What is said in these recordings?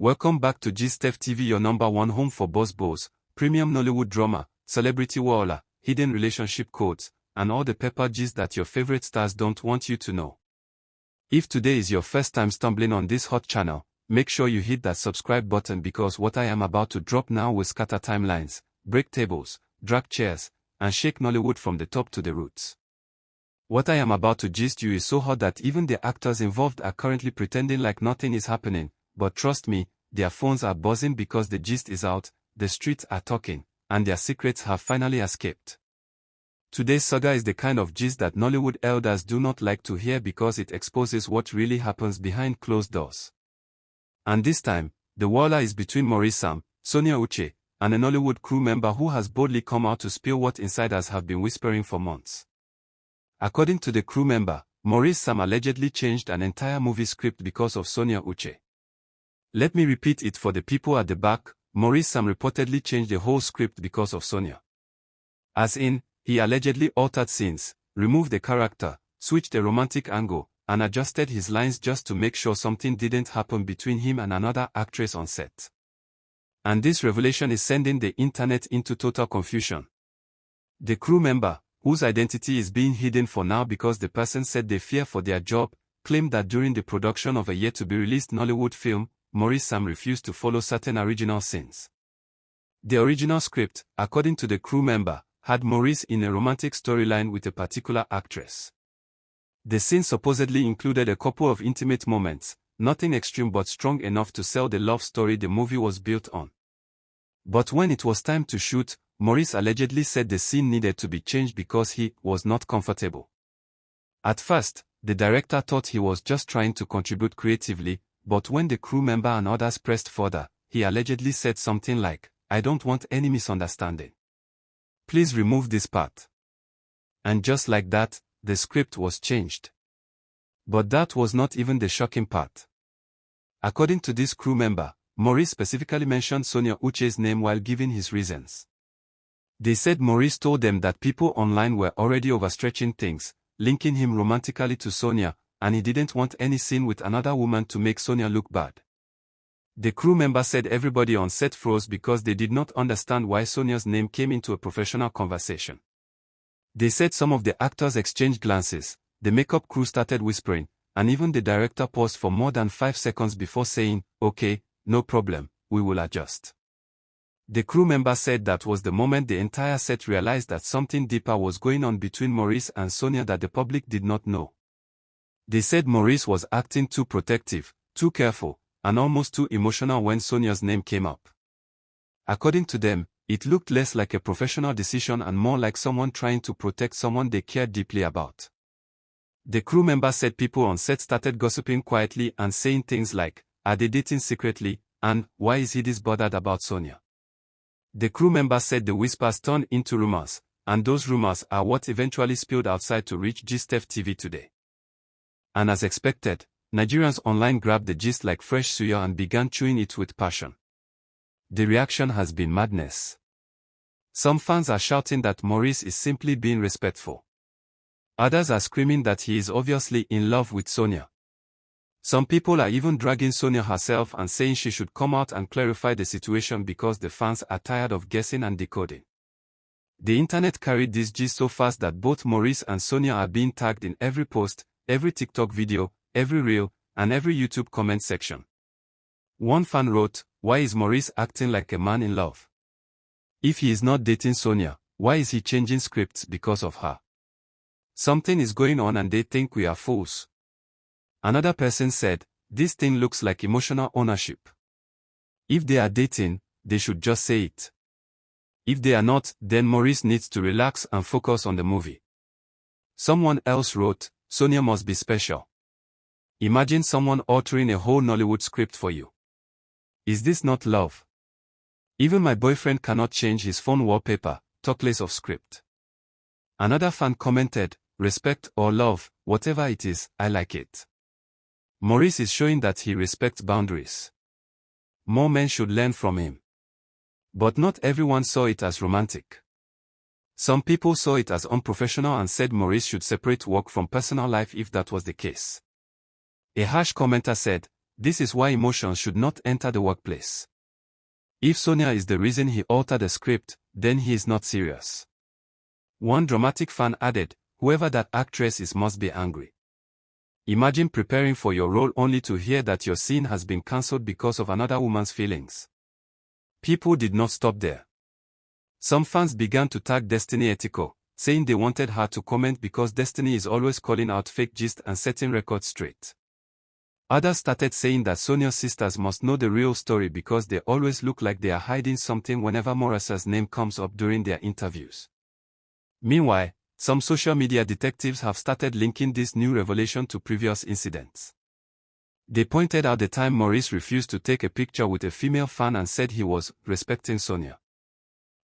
Welcome back to GSTEF TV, your number one home for boss bros, premium Nollywood drama, celebrity wahala, hidden relationship codes, and all the pepper gist that your favorite stars don't want you to know. If today is your first time stumbling on this hot channel, make sure you hit that subscribe button because what I am about to drop now will scatter timelines, break tables, drag chairs, and shake Nollywood from the top to the roots. What I am about to gist you is so hot that even the actors involved are currently pretending like nothing is happening. But trust me, their phones are buzzing because the gist is out, the streets are talking, and their secrets have finally escaped. Today's saga is the kind of gist that Nollywood elders do not like to hear because it exposes what really happens behind closed doors. And this time, the wahala is between Maurice, Sonia and a Nollywood crew member who has boldly come out to spill what insiders have been whispering for months. According to the crew member, Maurice allegedly changed an entire movie script because of Sonia. Let me repeat it for the people at the back. Maurice reportedly changed the whole script because of Sonia. As in, he allegedly altered scenes, removed the character, switched the romantic angle, and adjusted his lines just to make sure something didn't happen between him and another actress on set. And this revelation is sending the internet into total confusion. The crew member, whose identity is being hidden for now because the person said they fear for their job, claimed that during the production of a yet-to-be-released Nollywood film, Maurice refused to follow certain original scenes. The original script, according to the crew member, had Maurice in a romantic storyline with a particular actress. The scene supposedly included a couple of intimate moments, nothing extreme but strong enough to sell the love story the movie was built on. But when it was time to shoot, Maurice allegedly said the scene needed to be changed because he was not comfortable. At first, the director thought he was just trying to contribute creatively, but when the crew member and others pressed further, he allegedly said something like, "I don't want any misunderstanding. Please remove this part." And just like that, the script was changed. But that was not even the shocking part. According to this crew member, Maurice specifically mentioned Sonia Uche's name while giving his reasons. They said Maurice told them that people online were already overstretching things, linking him romantically to Sonia, and he didn't want any scene with another woman to make Sonia look bad. The crew member said everybody on set froze because they did not understand why Sonia's name came into a professional conversation. They said some of the actors exchanged glances, the makeup crew started whispering, and even the director paused for more than 5 seconds before saying, "Okay, no problem, we will adjust." The crew member said that was the moment the entire set realized that something deeper was going on between Maurice and Sonia that the public did not know. They said Maurice was acting too protective, too careful, and almost too emotional when Sonia's name came up. According to them, it looked less like a professional decision and more like someone trying to protect someone they cared deeply about. The crew member said people on set started gossiping quietly and saying things like, "Are they dating secretly?" and "Why is he this bothered about Sonia?" The crew member said the whispers turned into rumors, and those rumors are what eventually spilled outside to reach GSTEF TV today. And as expected, Nigerians online grabbed the gist like fresh suya and began chewing it with passion. The reaction has been madness. Some fans are shouting that Maurice is simply being respectful. Others are screaming that he is obviously in love with Sonia. Some people are even dragging Sonia herself and saying she should come out and clarify the situation because the fans are tired of guessing and decoding. The internet carried this gist so fast that both Maurice and Sonia are being tagged in every post, every TikTok video, every reel, and every YouTube comment section. One fan wrote, "Why is Maurice acting like a man in love? If he is not dating Sonia, why is he changing scripts because of her? Something is going on and they think we are fools." Another person said, "This thing looks like emotional ownership. If they are dating, they should just say it. If they are not, then Maurice needs to relax and focus on the movie." Someone else wrote, "Sonia must be special. Imagine someone altering a whole Nollywood script for you. Is this not love? Even my boyfriend cannot change his phone wallpaper, talk less of script." Another fan commented, "Respect or love, whatever it is, I like it. Maurice is showing that he respects boundaries. More men should learn from him." But not everyone saw it as romantic. Some people saw it as unprofessional and said Maurice should separate work from personal life if that was the case. A harsh commenter said, This is why emotions should not enter the workplace. If Sonia is the reason he altered the script, then he is not serious. One dramatic fan added, "Whoever that actress is must be angry. Imagine preparing for your role only to hear that your scene has been cancelled because of another woman's feelings." People did not stop there. Some fans began to tag Destiny Etiko, saying they wanted her to comment because Destiny is always calling out fake gist and setting records straight. Others started saying that Sonia's sisters must know the real story because they always look like they are hiding something whenever Maurice's name comes up during their interviews. Meanwhile, some social media detectives have started linking this new revelation to previous incidents. They pointed out the time Maurice refused to take a picture with a female fan and said he was respecting Sonia.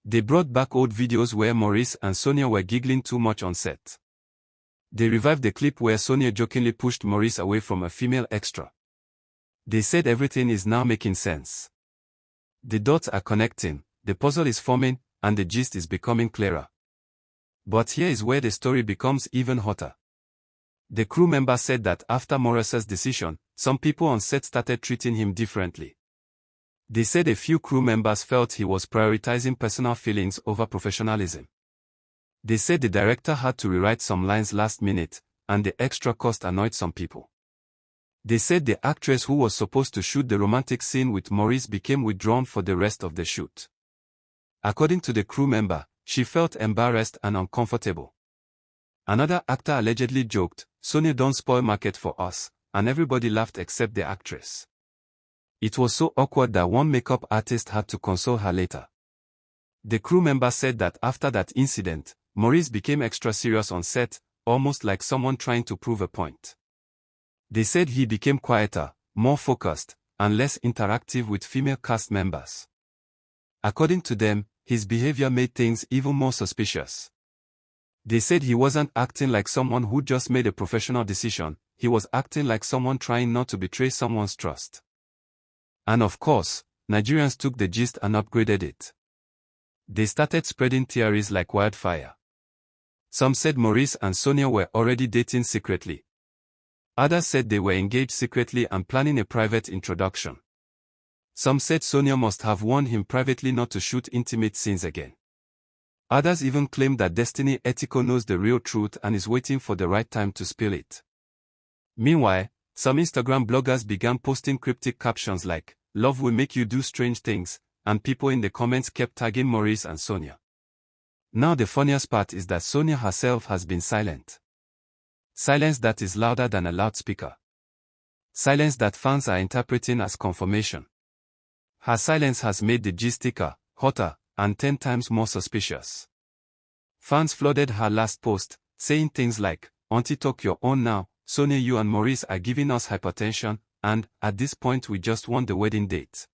They brought back old videos where Maurice and Sonia were giggling too much on set. They revived the clip where Sonia jokingly pushed Maurice away from a female extra. They said everything is now making sense. The dots are connecting, the puzzle is forming, and the gist is becoming clearer. But here is where the story becomes even hotter. The crew member said that after Maurice's decision, some people on set started treating him differently. They said a few crew members felt he was prioritizing personal feelings over professionalism. They said the director had to rewrite some lines last minute, and the extra cost annoyed some people. They said the actress who was supposed to shoot the romantic scene with Maurice became withdrawn for the rest of the shoot. According to the crew member, she felt embarrassed and uncomfortable. Another actor allegedly joked, "Sonia don't spoil market for us," and everybody laughed except the actress. It was so awkward that one makeup artist had to console her later. The crew member said that after that incident, Maurice became extra serious on set, almost like someone trying to prove a point. They said he became quieter, more focused, and less interactive with female cast members. According to them, his behavior made things even more suspicious. They said he wasn't acting like someone who just made a professional decision, he was acting like someone trying not to betray someone's trust. And of course, Nigerians took the gist and upgraded it. They started spreading theories like wildfire. Some said Maurice and Sonia were already dating secretly. Others said they were engaged secretly and planning a private introduction. Some said Sonia must have warned him privately not to shoot intimate scenes again. Others even claimed that Destiny Etiko knows the real truth and is waiting for the right time to spill it. Meanwhile, some Instagram bloggers began posting cryptic captions like, "Love will make you do strange things," and people in the comments kept tagging Maurice and Sonia. Now the funniest part is that Sonia herself has been silent. Silence that is louder than a loudspeaker. Silence that fans are interpreting as confirmation. Her silence has made the gist thicker, hotter, and 10 times more suspicious. Fans flooded her last post, saying things like, "Auntie talk your own now, Sonia you and Maurice are giving us hypertension, and, at this point we just want the wedding date."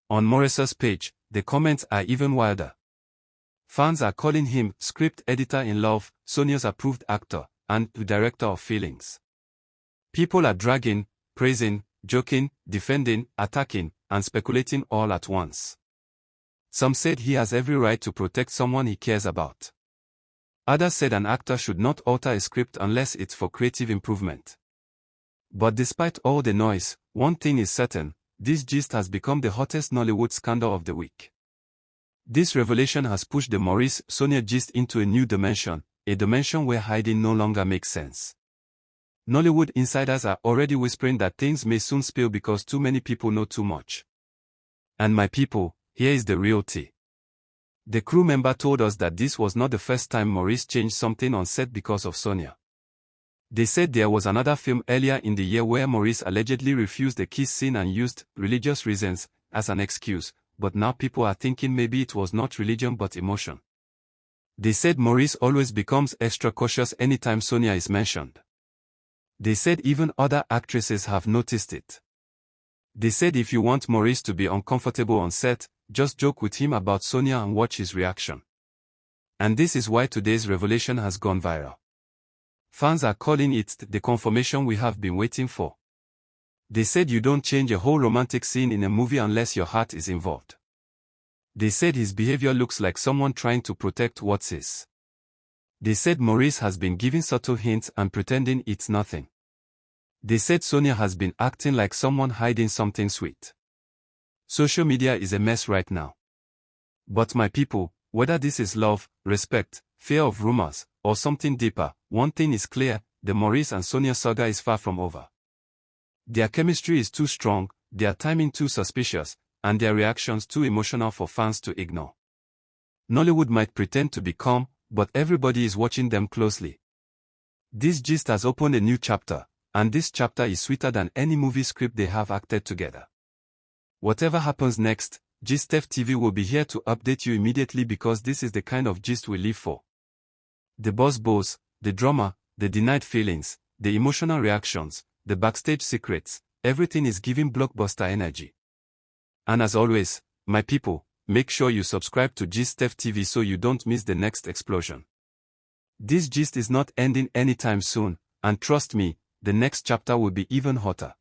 On Maurice's page, the comments are even wilder. Fans are calling him script editor in love, Sonia's approved actor, and the director of feelings. People are dragging, praising, joking, defending, attacking, and speculating all at once. Some said he has every right to protect someone he cares about. Others said an actor should not alter a script unless it's for creative improvement. But despite all the noise, one thing is certain, this gist has become the hottest Nollywood scandal of the week. This revelation has pushed the Maurice-Sonia gist into a new dimension, a dimension where hiding no longer makes sense. Nollywood insiders are already whispering that things may soon spill because too many people know too much. And my people, here is the real tea. The crew member told us that this was not the first time Maurice changed something on set because of Sonia. They said there was another film earlier in the year where Maurice allegedly refused the kiss scene and used religious reasons as an excuse, but now people are thinking maybe it was not religion but emotion. They said Maurice always becomes extra cautious anytime Sonia is mentioned. They said even other actresses have noticed it. They said if you want Maurice to be uncomfortable on set, just joke with him about Sonia and watch his reaction. And this is why today's revelation has gone viral. Fans are calling it the confirmation we have been waiting for. They said you don't change a whole romantic scene in a movie unless your heart is involved. They said his behavior looks like someone trying to protect what's his. They said Maurice has been giving subtle hints and pretending it's nothing. They said Sonia has been acting like someone hiding something sweet. Social media is a mess right now. But my people, whether this is love, respect, fear of rumors, or something deeper, one thing is clear, the Maurice and Sonia saga is far from over. Their chemistry is too strong, their timing too suspicious, and their reactions too emotional for fans to ignore. Nollywood might pretend to be calm, but everybody is watching them closely. This gist has opened a new chapter, and this chapter is sweeter than any movie script they have acted together. Whatever happens next, GistF TV will be here to update you immediately because this is the kind of gist we live for. The buzz, the drama, the denied feelings, the emotional reactions, the backstage secrets, everything is giving blockbuster energy. And as always, my people, make sure you subscribe to GistF TV so you don't miss the next explosion. This gist is not ending anytime soon, and trust me, the next chapter will be even hotter.